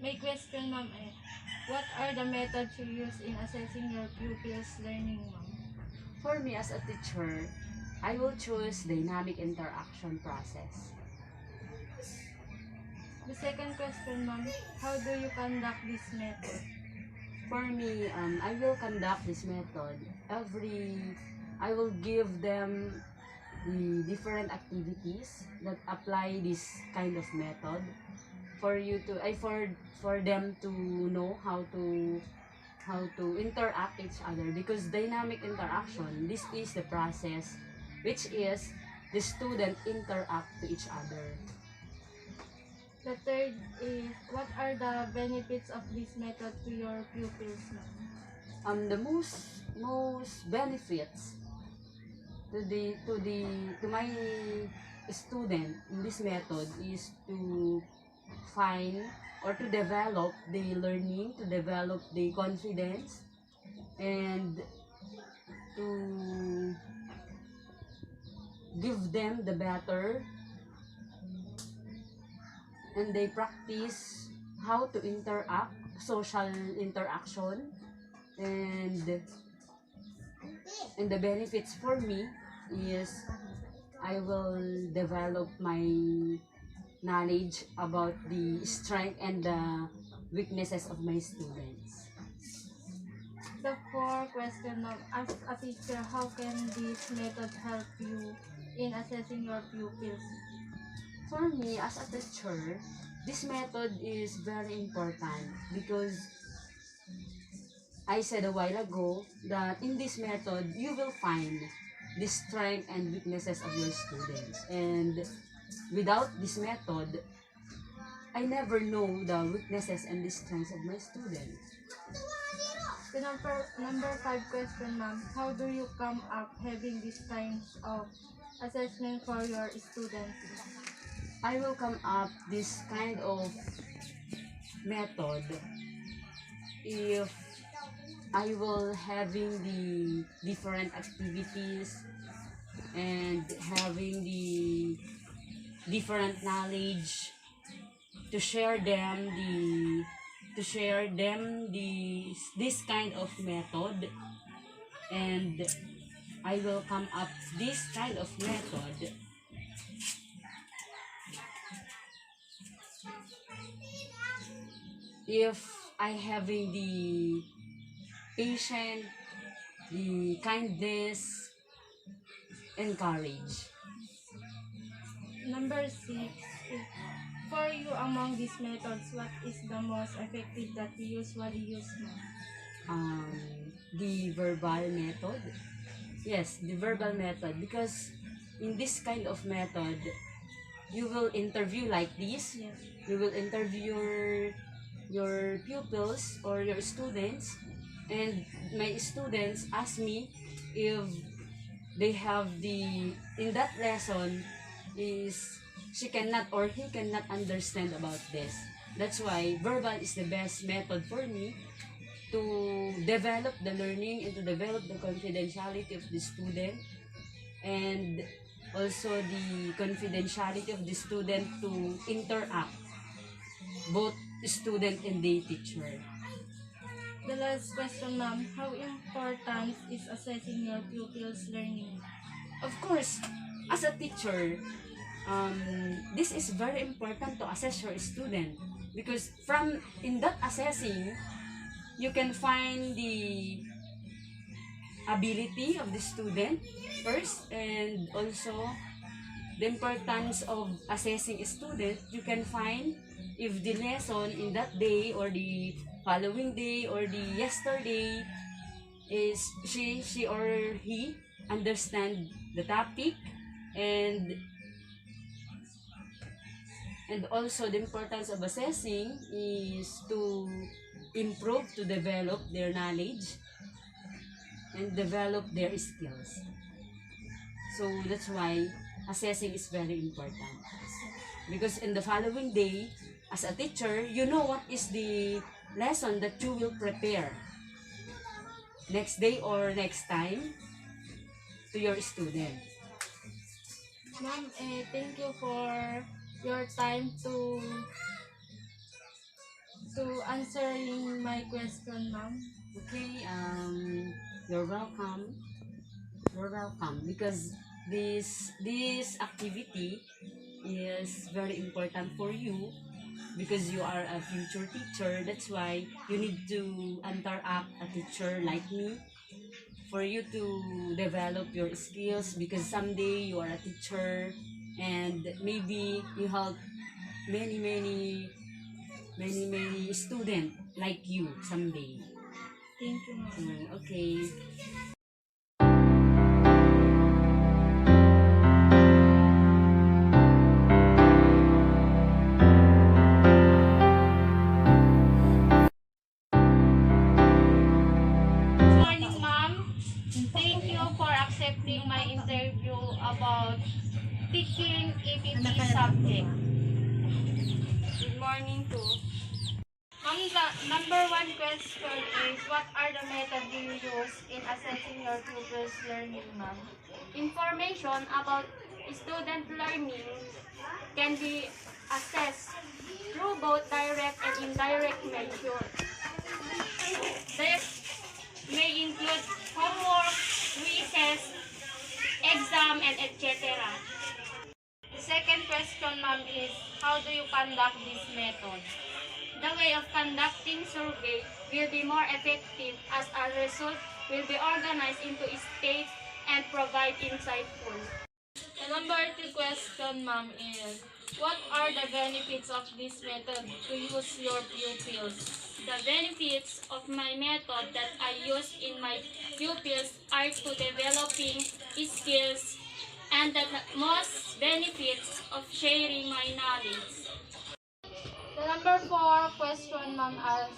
May question, ma'am, what are the methods you use in assessing your pupils' learning, ma'am? For me as a teacher, I will choose dynamic interaction process. The second question, ma'am, how do you conduct this method? For me, I will conduct this method I will give them the different activities that apply this kind of method for you to, for them to know how to interact each other, because dynamic interaction, this is the process which is the student interact to each other. The third is, what are the benefits of this method to your pupils, ma'am? The most benefits to my student in this method is to find or to develop the learning, to develop the confidence, and to give them the better, and they practice how to interact, social interaction, and the benefits for me is I will develop my knowledge about the strength and the weaknesses of my students. The fourth question, ma'am, as a teacher, how can this method help you in assessing your pupils? For me as a teacher, this method is very important because I said a while ago that in this method you will find the strength and weaknesses of your students, and without this method I never know the weaknesses and the strengths of my students. The number five question, ma'am, how do you come up having these kinds of assessment for your students? I will come up this kind of method if I will having the different activities and having the different knowledge to share them this kind of method, and I will come up this kind of method if I having the patient, the kindness, and courage. Number six, for you among these methods, what is the most effective that you usually use, ma'am? Um, the verbal method. Yes, the verbal method, because in this kind of method, you will interview like this. Yes. You will interview your pupils or your students, and my students ask me if they have the in that lesson is she cannot or he cannot understand about this. That's why verbal is the best method for me to develop the learning and to develop the confidentiality of the student, and also the confidentiality of the student to interact, both student and the teacher. The last question, ma'am, how important is assessing your pupils' learning? Of course, as a teacher, this is very important to assess your student, because from in that assessing, you can find the ability of the student first, and also the importance of assessing a student. You can find if the lesson in that day or the following day or the yesterday is she or he understand the topic, and also the importance of assessing is to improve, to develop their knowledge and develop their skills. So that's why assessing is very important, because in the following day as a teacher, you know what is the lesson that you will prepare next day or next time to your student. Ma'am, thank you for your time to to answering my question, ma'am. Okay, you're welcome. You're welcome because this activity is very important for you because you are a future teacher. That's why you need to interact a teacher like me for you to develop your skills because someday you are a teacher and maybe you help many student like you someday. Thank you, ma'am. Okay. Good morning, ma'am. Thank you for accepting my interview about teaching EPP subject. Good morning too. Ma'am, the number one question is, what are the methods you use in assessing your pupils' learning, ma'am? Information about student learning can be assessed through both direct and indirect measures. Direct may include homework, quizzes, exam, and etc. The second question, ma'am, is how do you conduct this method? The way of conducting survey will be more effective as a result will be organized into states and provide insightful. The number two question, ma'am, is what are the benefits of this method to use your pupils? The benefits of my method that I use in my pupils are to developing skills and the most benefits of sharing my knowledge. The number four question, ma'am, asks,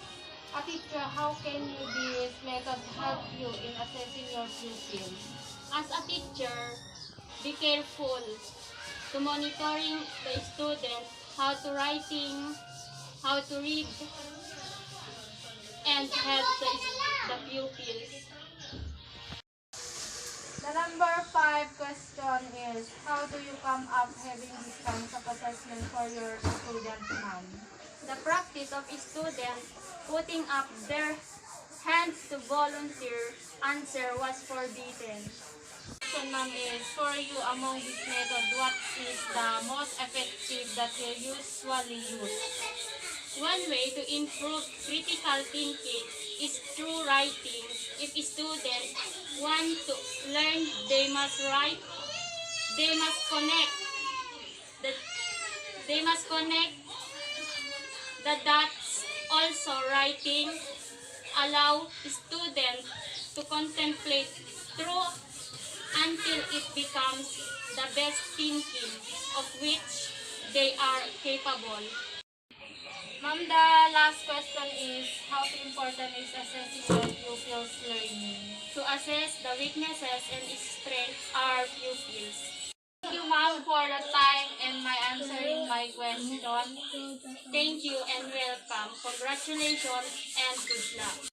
a teacher, how can you this method help you in assessing your pupils? As a teacher, be careful to monitoring the student, how to writing, how to read, and help the pupils. The number five question is, how do you come up having this kinds of assessment for your student, ma'am? The practice of students putting up their hands to volunteer answer was forbidden. Question, ma'am, is for you among this method, what is the most effective that you usually use? One way to improve critical thinking is through writing. If students want to learn, they must write. They must connect. The, they must connect the dots. Also, writing allow students to contemplate through until it becomes the best thinking of which they are capable. Ma'am, the last question is, how important is assessing your pupils' learning? To assess the weaknesses and strengths of our pupils. Thank you, ma'am, for the time and my answering my question. Thank you and welcome. Congratulations and good luck.